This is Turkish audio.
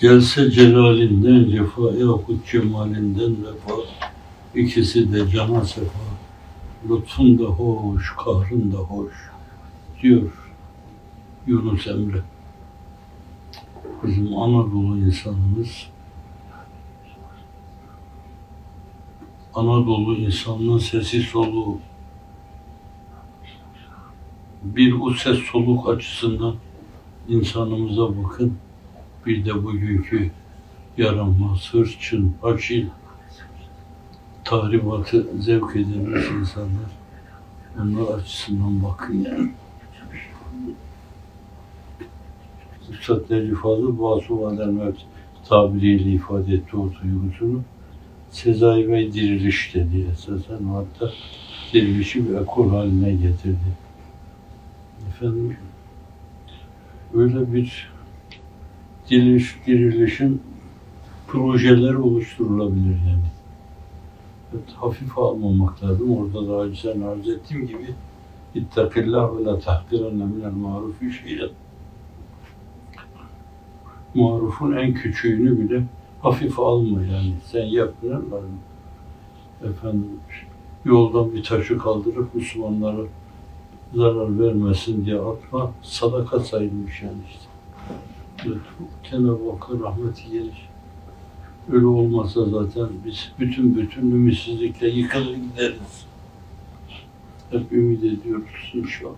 Gelse celalinden cefa, yahut cemalinden vefa, ikisi de cana sefa, lütfun da hoş, kahrın da hoş, diyor Yunus Emre. Bizim Anadolu insanımız, Anadolu insanının sesi soluğu, bir o ses soluk açısından insanımıza bakın, bir de bugünkü yaranmaz, hırçın, aşil, tahribatı zevk edilmiş insanlar, onlar açısından bakın yani. Üstad Necip Fazıl Basu Vadel Mevt tabiriyle ifade etti o duygusunu. Sezai Bey diriliş dedi esasen, hatta dirilişi bir ekol haline getirdi. Efendim, öyle bir dirilişin projeleri oluşturulabilir yani. Evet, hafif almamak lazım. Orada da acizane arz ettiğim gibi İttakillah ve la tahkirenne minel marufi şeyden. Marufun en küçüğünü bile hafif alma yani. Sen yapmıyorlar mı? Efendim, yoldan bir taşı kaldırıp Müslümanlara zarar vermesin diye atma, sadaka sayılmış yani işte. Evet, Cenab-ı Hakk'a rahmeti gelir. Öyle olmasa zaten biz bütün ümitsizlikle yıkılır gideriz. Hep ümit ediyoruz inşallah.